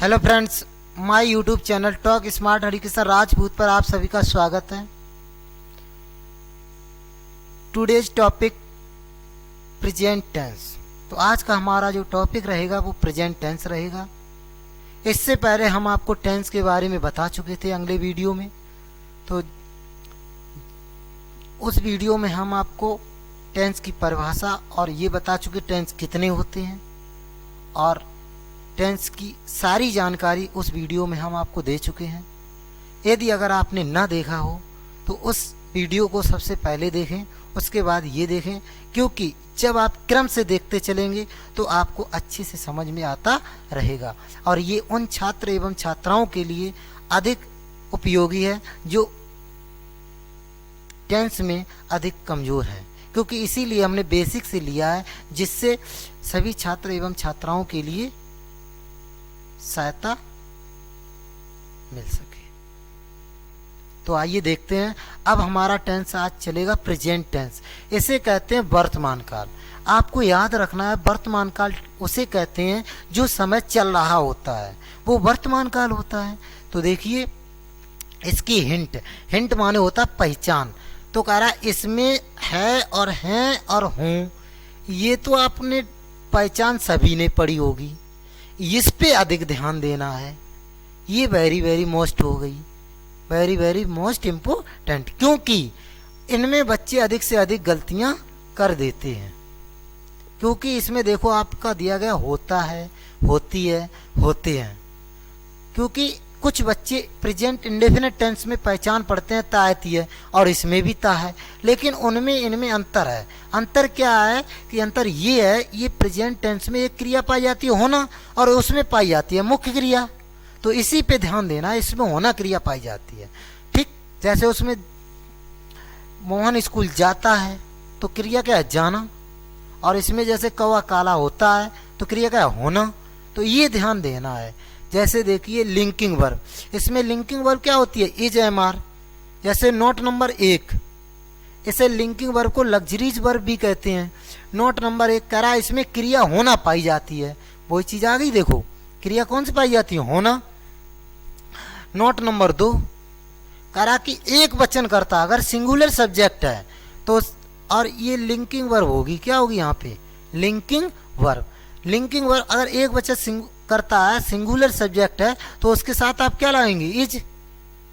Hello friends, my YouTube channel talk smart Harikishan Rajput पर आप सभी का स्वागत है। Today's topic present tense. तो आज का हमारा जो टॉपिक रहेगा वो प्रेजेंट टेंस रहेगा। इससे पहले हम आपको टेंस के बारे में बता चुके थे अगले वीडियो में। तो उस वीडियो में हम आपको टेंस की परिभाषा और ये बता चुके टेंस कितने होते हैं, और टेंस की सारी जानकारी उस वीडियो में हम आपको दे चुके हैं। यदि अगर आपने ना देखा हो तो उस वीडियो को सबसे पहले देखें, उसके बाद ये देखें, क्योंकि जब आप क्रम से देखते चलेंगे तो आपको अच्छे से समझ में आता रहेगा। और ये उन छात्र एवं छात्राओं के लिए अधिक उपयोगी है जो टेंस में अधिक कमज़ोर है, क्योंकि इसीलिए हमने बेसिक से लिया है, जिससे सभी छात्र एवं छात्राओं के लिए सहायता मिल सके। तो आइए देखते हैं। अब हमारा टेंस आज चलेगा प्रेजेंट टेंस। इसे कहते हैं वर्तमान काल। आपको याद रखना है, वर्तमान काल उसे कहते हैं जो समय चल रहा होता है, वो वर्तमान काल होता है। तो देखिए इसकी हिंट माने होता पहचान। तो कह रहा इसमें है और हैं और हूँ, ये तो आपने पहचान सभी ने पढ़ी होगी, इस पे अधिक ध्यान देना है। ये वेरी मोस्ट हो गई, वेरी मोस्ट इम्पोर्टेंट, क्योंकि इनमें बच्चे अधिक से अधिक गलतियां कर देते हैं। क्योंकि इसमें देखो आपका दिया गया होता है, होती है, होते हैं। क्योंकि कुछ बच्चे प्रेजेंट इंडेफिनिट टेंस में पहचान पढ़ते हैं तायती है, और इसमें भी ता है, लेकिन उनमें इनमें अंतर है। अंतर क्या है कि अंतर ये है, ये प्रेजेंट टेंस में एक क्रिया पाई जाती है होना, और उसमें पाई जाती है मुख्य क्रिया। तो इसी पे ध्यान देना, इसमें होना क्रिया पाई जाती है। ठीक जैसे उसमें मोहन स्कूल जाता है तो क्रिया क्या है, जाना। और इसमें जैसे कौवा काला होता है तो क्रिया क्या है, होना। तो ये ध्यान देना है। जैसे देखिए लिंकिंग वर्ब, इसमें लिंकिंग वर्ब क्या होती है, इज एम आर। जैसे नोट नंबर 1, इसे लिंकिंग वर्ब को लग्जरीज वर्ब भी कहते हैं। नोट नंबर 1 कह रहा इसमें क्रिया होना पाई जाती है। वही चीज आ गई, देखो क्रिया कौन सी पाई जाती है, होना। नोट नंबर 2 कह रहा कि एक वचन करता अगर सिंगुलर सब्जेक्ट है तो, और ये लिंकिंग वर्ब होगी, क्या होगी यहाँ पे, लिंकिंग वर्ब। लिंकिंग वर्ब अगर एक वचन करता है, सिंगुलर सब्जेक्ट है, तो उसके साथ आप क्या लाएंगे, इज।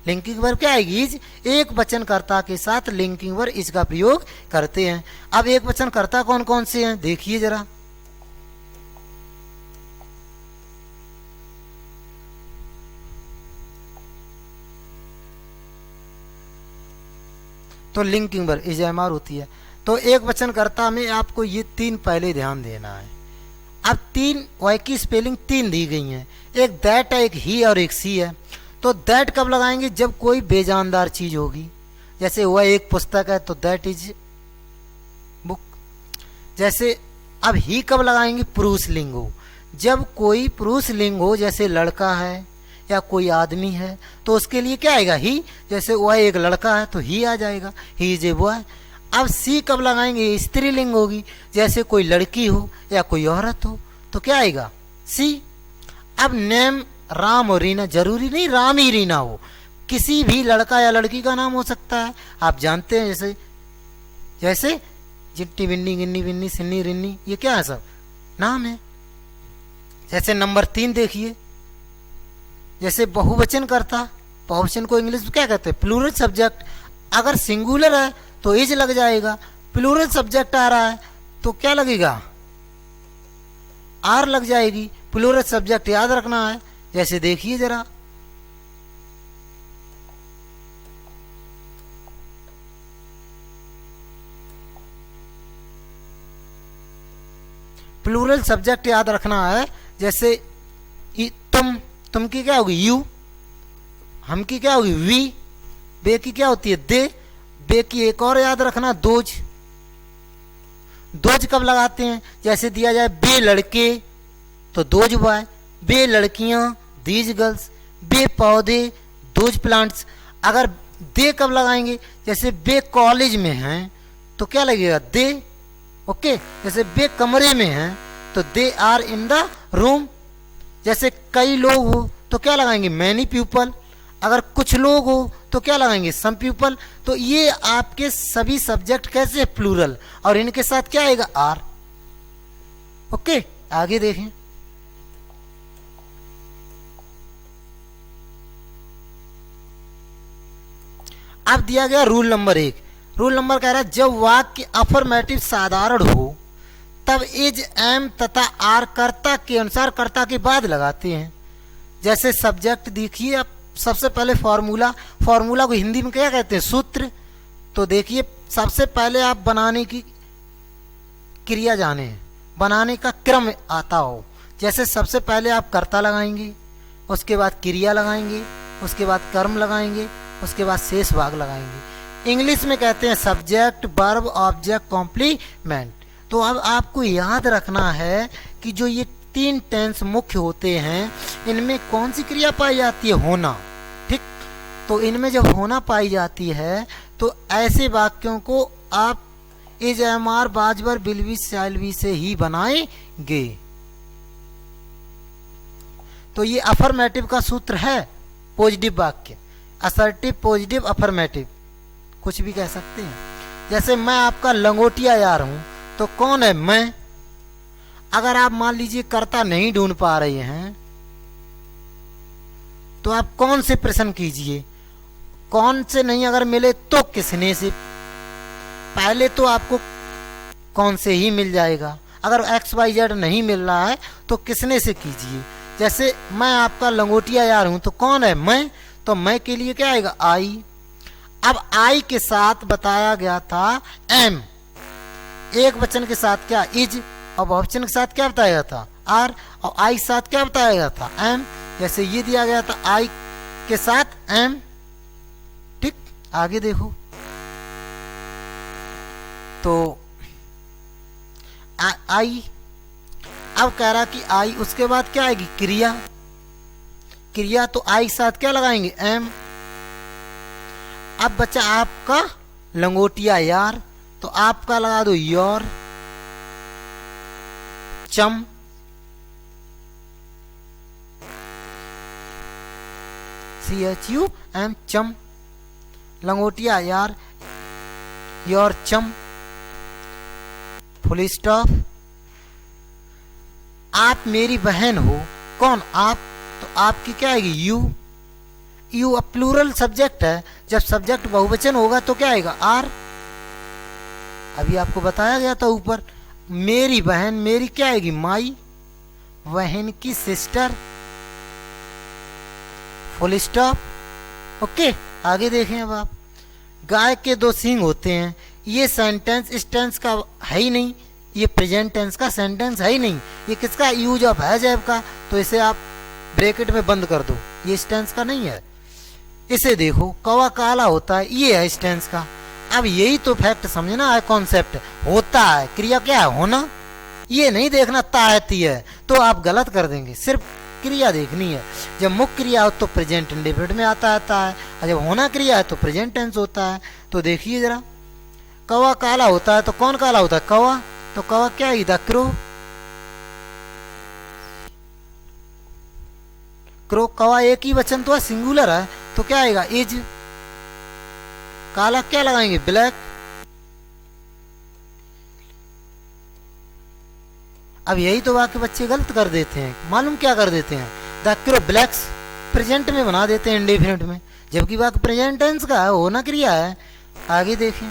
लिंकिंग वर्ब क्या आएगी, इज। एक वचनकर्ता के साथ लिंकिंग वर्ब इज का प्रयोग करते हैं। अब एक वचनकर्ता कौन कौन से हैं देखिए जरा। तो linking verb is am are होती है। तो एक वचनकर्ता में आपको ये 3 पहले ध्यान देना है। अब 3 वाई की स्पेलिंग 3 दी गई हैं, एक दैट है, एक ही और एक सी है। तो दैट कब लगाएंगे, जब कोई बेजानदार चीज होगी। जैसे वह एक पुस्तक है तो दैट इज बुक। जैसे अब ही कब लगाएंगे, पुरुष लिंग हो, जब कोई पुरुष लिंग हो, जैसे लड़का है या कोई आदमी है तो उसके लिए क्या आएगा, ही। जैसे वह एक लड़का है तो ही आ जाएगा, ही इज ए बॉय। अब सी कब लगाएंगे, स्त्रीलिंग होगी, जैसे कोई लड़की हो या कोई औरत हो तो क्या आएगा, सी। अब नेम राम और रीना, जरूरी नहीं राम ही रीना हो, किसी भी लड़का या लड़की का नाम हो सकता है, आप जानते हैं। जैसे जिट्टी बिन्नी गिन्नी बिन्नी सिन्नी रिन्नी, ये क्या है, सब नाम है। जैसे नंबर 3 देखिए, जैसे बहुवचन करता, बहुवचन को इंग्लिश में क्या कहते हैं, प्लूरल सब्जेक्ट। अगर सिंगुलर है तो इज लग जाएगा, प्लूरल सब्जेक्ट आ रहा है तो क्या लगेगा, आर लग जाएगी। प्लूरल सब्जेक्ट याद रखना है। जैसे देखिए जरा, प्लूरल सब्जेक्ट याद रखना है। जैसे तुम की क्या होगी, यू। हम की क्या होगी, वी। बे की क्या होती है, दे। बे की एक और याद रखना, दोज। दोज कब लगाते हैं, जैसे दिया जाए बे लड़के तो दोज बॉय, बे लड़कियां दीज गर्ल्स, बे पौधे दोज प्लांट्स। अगर दे कब लगाएंगे, जैसे बे कॉलेज में हैं तो क्या लगेगा, दे। ओके, जैसे बे कमरे में हैं तो they are in the room. जैसे कई लोग हो तो क्या लगाएंगे, मैनी पीपल। अगर कुछ लोग हो तो क्या लगाएंगे, सम पीपल। तो ये आपके सभी सब्जेक्ट कैसे प्लूरल, और इनके साथ क्या आएगा, आर। ओके, आगे देखें। अब दिया गया रूल नंबर 1। रूल नंबर कह रहा है जब वाक्य अफर्मेटिव साधारण हो तब इज, एम तथा आर कर्ता के अनुसार कर्ता के बाद लगाते हैं। जैसे सब्जेक्ट देखिए, अब सबसे पहले फॉर्मूला, फॉर्मूला को हिंदी में क्या कहते हैं, सूत्र। तो देखिए सबसे पहले आप बनाने की क्रिया जाने, बनाने का क्रम आता हो। जैसे सबसे पहले आप कर्ता लगाएंगे, उसके बाद क्रिया लगाएंगे, उसके बाद कर्म लगाएंगे, उसके बाद शेष भाग लगाएंगे। इंग्लिश में कहते हैं सब्जेक्ट, वर्ब, ऑब्जेक्ट, कॉम्प्लीमेंट। तो अब आपको याद रखना है कि जो ये 3 टेंस मुख्य होते हैं, इनमें कौन सी क्रिया पाई जाती है, होना। ठीक, तो इनमें जब होना पाई जाती है तो ऐसे वाक्यों को आप इज, एम, आर, बाज, वर, विल बी, शैल बी से ही बनाएंगे। तो ये अफर्मेटिव का सूत्र है, पॉजिटिव वाक्य, असर्टिव, पॉजिटिव, अफर्मेटिव, कुछ भी कह सकते हैं। जैसे मैं आपका लंगोटिया यार हूं, तो कौन है, मैं। अगर आप मान लीजिए कर्ता नहीं ढूंढ पा रहे हैं तो आप कौन से प्रश्न कीजिए, कौन से नहीं अगर मिले तो किसने से। पहले तो आपको कौन से ही मिल जाएगा। अगर एक्स वाई जेड नहीं मिल रहा है तो किसने से कीजिए। जैसे मैं आपका लंगोटिया यार हूं, तो कौन है, मैं। तो मैं के लिए क्या आएगा, आई। अब आई के साथ बताया गया था एम, एक वचन के साथ क्या, इज, और बहुवचन के साथ क्या बताया गया था, आर, और आई के साथ क्या बताया गया था, एम। जैसे ये दिया गया था आई के साथ एम। ठीक, आगे देखो। तो आई, अब कह रहा कि आई, उसके बाद क्या आएगी, क्रिया। क्रिया तो आई के साथ क्या लगाएंगे, एम। अब बच्चा आपका लंगोटिया यार, तो आपका लगा दो योर। चम, CHUM, चम। लंगोटिया यार, योर चम, फुल स्टॉप। आप मेरी बहन हो, कौन, आप। तो आपकी क्या आएगी, यू। यू अब प्लूरल सब्जेक्ट है, जब सब्जेक्ट बहुवचन होगा तो क्या आएगा, आर। अभी आपको बताया गया था ऊपर, मेरी बहन, मेरी क्या आएगी, माई। बहन की सिस्टर, फुल स्टॉप। ओके, आगे देखें। अब आप, गाय के 2 सींग होते हैं, ये सेंटेंस इस टेंस का है ही नहीं, ये प्रेजेंट टेंस का सेंटेंस है ही नहीं। ये किसका, यूज ऑफ है जैब का। तो इसे आप ब्रैकेट में बंद कर दो, ये इस टेंस का नहीं है। इसे देखो, कौवा काला होता है, ये है इस टेंस का। अब यही तो फैक्ट समझना है, कॉन्सेप्ट होता है, क्रिया क्या है, होना। ये नहीं देखना ताहती है तो आप गलत कर देंगे, सिर्फ क्रिया देखनी है। जब मुख्य क्रिया हो तो प्रेजेंट इंडेफिनिट में आता है, और जब होना क्रिया है तो प्रेजेंट टेंस होता है। तो देखिए जरा, कौवा काला होता है तो कौन काला होता है, कौवा। तो कौवा क्या है, द क्रो। क्रो, कौवा एक ही वचन तो है, सिंगुलर है, तो क्या आएगा, इज। काला क्या लगाएंगे, ब्लैक। अब यही तो वाक्य बच्चे गलत कर देते हैं, मालूम क्या कर देते हैं, द क्रो ब्लैक्स प्रेजेंट में बना देते हैं, इंडेफिनिट में, जबकि वाक्य प्रेजेंट टेंस का है, होना क्रिया है। आगे देखें।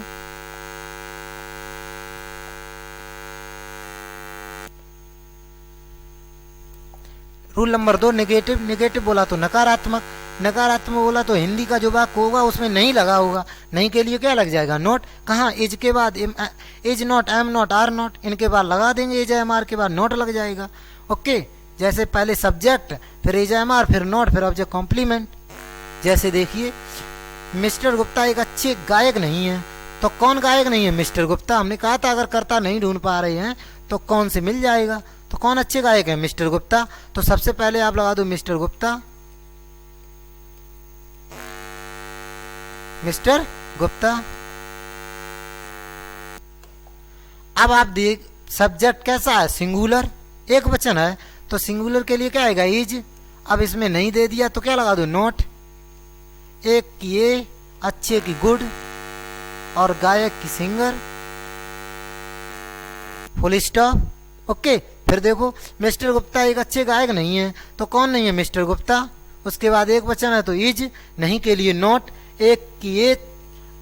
Rule number 2, negative. नेगेटिव बोला तो नकारात्मक, नकारात्मक बोला तो हिंदी का जो वाक्य होगा उसमें नहीं लगा होगा। नहीं के लिए क्या लग जाएगा, नोट। कहाँ, इज के बाद is not, am not, are not, इनके बाद लगा देंगे इज, एम, आर के बाद नोट लग जाएगा। ओके, जैसे पहले सब्जेक्ट, फिर इज, एम, आर, फिर नोट, फिर ऑब्जेक्ट, कॉम्प्लीमेंट। जैसे देखिए, मिस्टर गुप्ता एक अच्छे गायक नहीं है, तो कौन गायक नहीं है, मिस्टर गुप्ता। हमने कहा था अगर कर्ता नहीं ढूंढ पा रहे हैं तो कौन से मिल जाएगा, तो कौन अच्छे गायक है, मिस्टर गुप्ता। तो सबसे पहले आप लगा दो मिस्टर गुप्ता, मिस्टर गुप्ता। अब आप देख, सब्जेक्ट कैसा है, सिंगुलर, एक वचन है, तो सिंगुलर के लिए क्या आएगा इज। अब इसमें नहीं दे दिया तो क्या लगा दो नॉट। एक की ए, अच्छे की गुड, और गायक की सिंगर, फुल स्टॉप। ओके, फिर देखो मिस्टर गुप्ता एक अच्छे गायक नहीं है, तो कौन नहीं है मिस्टर गुप्ता। उसके बाद एक वचन है तो इज, नहीं के लिए नॉट, एक की ए,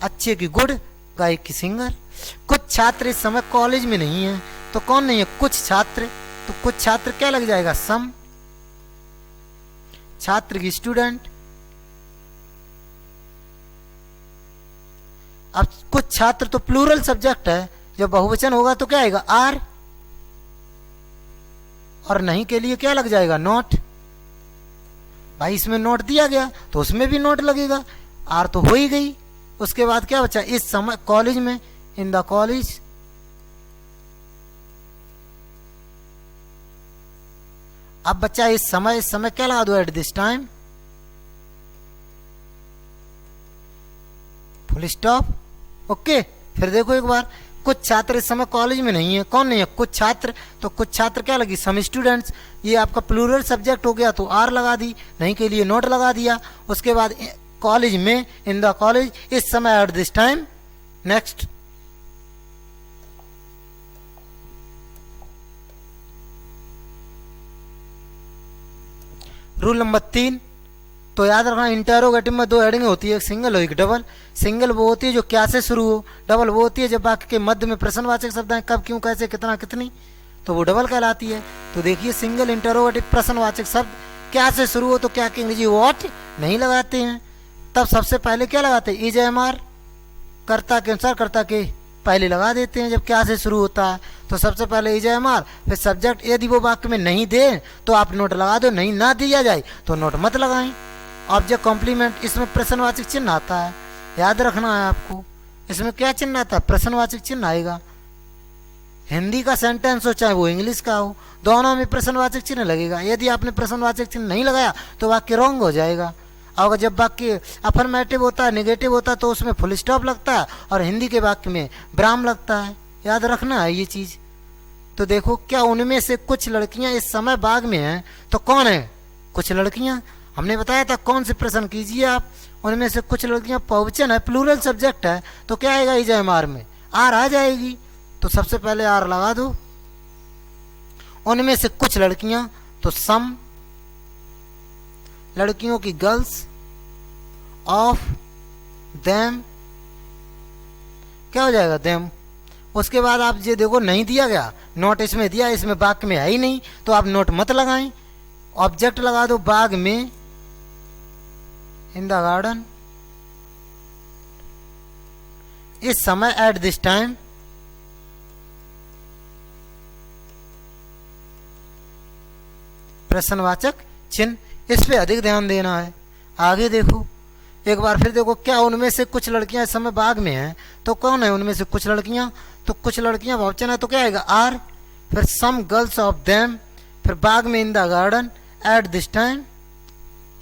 अच्छे की गुड, गायक की सिंगर। कुछ छात्र इस समय कॉलेज में नहीं है, तो कौन नहीं है कुछ छात्र, तो कुछ छात्र क्या लग जाएगा सम, छात्र की स्टूडेंट। अब कुछ छात्र तो प्लूरल सब्जेक्ट है, जब बहुवचन होगा तो क्या आएगा आर, और नहीं के लिए क्या लग जाएगा नोट। भाई इसमें नोट दिया गया तो उसमें भी नोट लगेगा, आर तो हो ही गई। उसके बाद क्या बचा इस समय कॉलेज में, इन द कॉलेज। अब बच्चा इस समय क्या लगा दो at this time, full stop. Okay, फिर देखो एक बार, कुछ छात्र इस समय कॉलेज में नहीं है, कौन नहीं है कुछ छात्र, तो कुछ छात्र क्या लगी सम स्टूडेंट्स। ये आपका प्लूरल सब्जेक्ट हो गया तो आर लगा दी, नहीं के लिए नोट लगा दिया। उसके बाद कॉलेज में, इन द कॉलेज, इस समय at this time. Next, rule number 3। तो याद रखना इंटरोगेटिव में दो हेडिंग होती है, एक सिंगल और एक डबल। सिंगल वो होती है जो क्या से शुरू हो, डबल वो होती है जब वाक्य के मध्य में प्रश्नवाचक शब्द हैं, कब, क्यों, कैसे, कितना, कितनी, तो वो डबल कहलाती है। तो देखिए सिंगल इंटरोगेटिव प्रश्नवाचक शब्द क्या से शुरू हो तो क्या की अंग्रेजी व्हाट नहीं लगाते हैं, तब सबसे पहले क्या लगाते हैं इज एम आर, कर्ता के अनुसार कर्ता के पहले लगा देते हैं जब क्या से शुरू होता है। तो सबसे पहले इज एम आर, फिर सब्जेक्ट। यदि वो वाक्य में नहीं दे तो आप नोट लगा दो, नहीं ना दिया जाए तो नोट मत लगाएं। ऑब्जेक्ट कॉम्प्लीमेंट, इसमें प्रश्नवाचक चिन्ह आता है, याद रखना है आपको। इसमें क्या चिन्ह आता है, प्रश्नवाचक चिन्ह आएगा। हिंदी का सेंटेंस हो चाहे वो इंग्लिश का हो, दोनों में प्रश्नवाचक चिन्ह लगेगा। यदि आपने प्रश्नवाचक चिन्ह नहीं लगाया तो वाक्य रॉन्ग हो जाएगा। और जब वाक्य अफर्मेटिव होता है, नेगेटिव होता है, तो उसमें फुल स्टॉप लगता है, और हिंदी के वाक्य में विराम लगता है, याद रखना है ये चीज़। तो देखो, क्या उनमें से कुछ लड़कियां इस समय बाग में हैं, तो कौन है कुछ लड़कियां, हमने बताया था कौन से प्रश्न कीजिए आप। उनमें से कुछ लड़कियां बहुवचन है, प्लूरल सब्जेक्ट है, तो क्या आएगा इज एम आर में आर आ जाएगी। तो सबसे पहले आर लगा दो। उनमें से कुछ लड़कियां, तो सम, लड़कियों की गर्ल्स, ऑफ, देम, क्या हो जाएगा देम। उसके बाद आप ये देखो नहीं दिया गया, नोट इसमें दिया, इसमें वाक्य में है ही नहीं, तो आप नोट मत लगाएं। ऑब्जेक्ट लगा दो बाग में, इन द गार्डन, इस समय, एट दिस टाइम। प्रश्नवाचक चिन्ह, इस पे अधिक ध्यान देना है। आगे देखो एक बार फिर देखो, क्या उनमें से कुछ लड़कियां इस समय बाग में हैं, तो कौन है उनमें से कुछ लड़कियां, तो कुछ लड़कियां बहुवचन है, तो क्या आएगा आर, फिर सम गर्ल्स ऑफ देम, फिर बाग में, in the garden, at this time.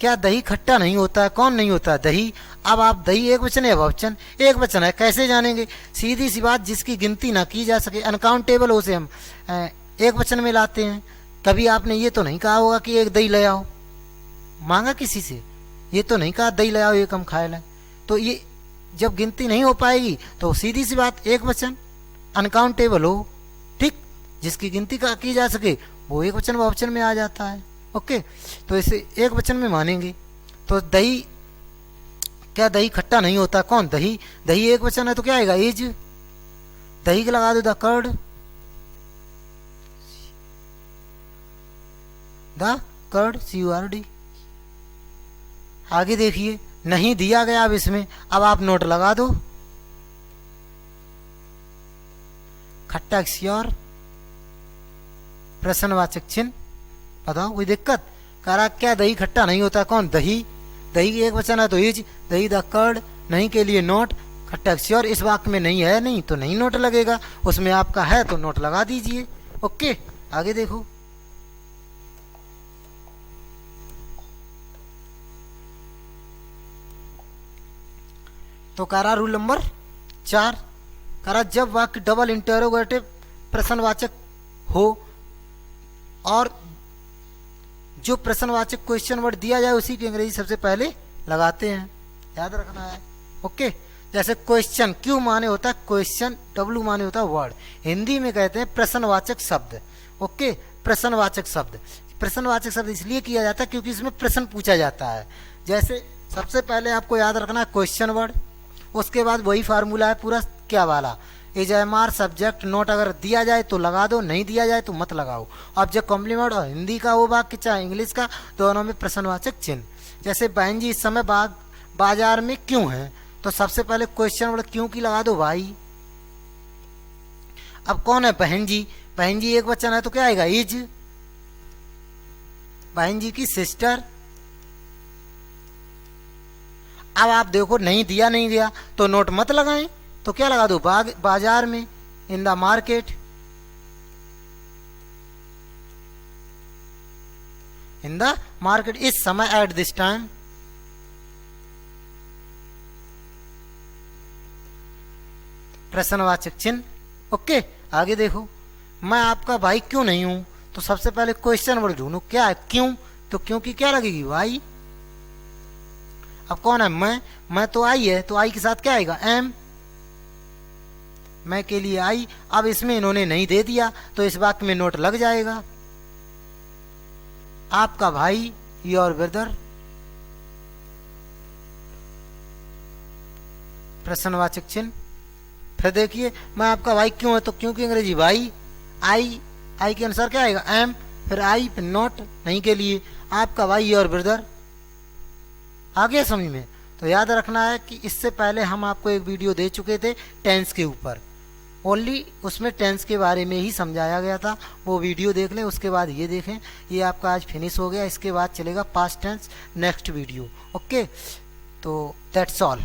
क्या दही खट्टा नहीं होता है, कौन नहीं होता है दही। अब आप दही एक वचन है बहुवचन, एक वचन है, कैसे जानेंगे, सीधी सी बात, जिसकी गिनती ना की जा सके, अनकाउंटेबल हो, से हम एक वचन में लाते हैं। कभी आपने ये तो नहीं कहा होगा कि एक दही ले आओ, मांगा किसी से, ये तो नहीं कहा दही ले आओ एक हम खाए लें। तो ये जब गिनती नहीं हो पाएगी तो सीधी सी बात एक वचन अनकाउंटेबल हो, ठीक, जिसकी गिनती का की जा सके वो एक वचन बहुवचन में आ जाता है। ओके, तो इसे एक वचन में मानेंगे। तो दही, क्या दही खट्टा नहीं होता, कौन दही, दही एक वचन है तो क्या आएगा इज, दही के लगा दो the curd, the curd, CURD। आगे देखिए, नहीं दिया गया अब इसमें, अब आप नोट लगा दो, खट्टा श्योर, प्रश्नवाचक चिन्ह, बताओ कोई दिक्कत। करा क्या दही खट्टा नहीं होता, कौन दही, दही की एक वचन है तो इज, दही द कर्ड, नहीं के लिए नोट, खट्टा श्योर इस वाक्य में नहीं है, नहीं तो नहीं नोट लगेगा, उसमें आपका है तो नोट लगा दीजिए। ओके, आगे देखो, तो करा रूल नंबर 4, करा जब वाक्य डबल इंटरोगेटिव प्रश्नवाचक हो और जो प्रश्नवाचक क्वेश्चन वर्ड दिया जाए उसी की अंग्रेजी सबसे पहले लगाते हैं, याद रखना है। ओके, जैसे क्वेश्चन क्यू माने होता है क्वेश्चन, डब्ल्यू माने होता है वर्ड, हिंदी में कहते हैं प्रश्नवाचक शब्द। ओके, प्रश्नवाचक शब्द, प्रश्नवाचक शब्द इसलिए किया जाता है क्योंकि इसमें प्रश्न पूछा जाता है। जैसे सबसे पहले आपको याद रखना है क्वेश्चन वर्ड, उसके बाद वही फार्मूला है पूरा क्या वाला, is am are subject note, अगर दिया जाए तो लगा दो, नहीं दिया जाए तो मत लगाओ। ऑब्जेक्ट कॉम्प्लीमेंट और हिंदी का वो वाक्य चाहे इंग्लिश का, दोनों में प्रश्नवाचक चिन्ह। जैसे बहन जी इस समय बाजार में क्यों है, तो सबसे पहले क्वेश्चन वर्ड क्यों की लगा दो भाई। अब कौन है बहन जी, बहन जी एक वचन है तो क्या आएगा इज, बहन जी की सिस्टर। अब आप देखो नहीं दिया नहीं दिया तो नोट मत लगाएं, तो क्या लगा दो बाजार में, in the market, in the market, इस समय, एट दिस टाइम। प्रश्नवाचक चिन्ह। ओके, आगे देखो, मैं आपका भाई क्यों नहीं हूं, तो सबसे पहले क्वेश्चन वर्ड ढूंढो क्या है क्यों, तो क्यों की क्या लगेगी भाई। अब कौन है मैं तो आई है, तो आई के साथ क्या आएगा एम, मैं के लिए आई। अब इसमें इन्होंने नहीं दे दिया तो इस वाक्य में नोट लग जाएगा, आपका भाई योर ब्रदर, प्रश्नवाचक चिन्ह। फिर देखिए मैं आपका भाई क्यों है, तो क्यों की अंग्रेजी भाई, आई के अनुसार क्या आएगा एम, फिर आई फिर नॉट, नहीं के लिए आपका भाई योर ब्रदर। आ गया समझ में। तो याद रखना है कि इससे पहले हम आपको एक वीडियो दे चुके थे टेंस के ऊपर, ओनली उसमें टेंस के बारे में ही समझाया गया था, वो वीडियो देख लें। उसके बाद ये देखें, ये आपका आज फिनिश हो गया, इसके बाद चलेगा past tense next video. Okay, तो दैट्स ऑल।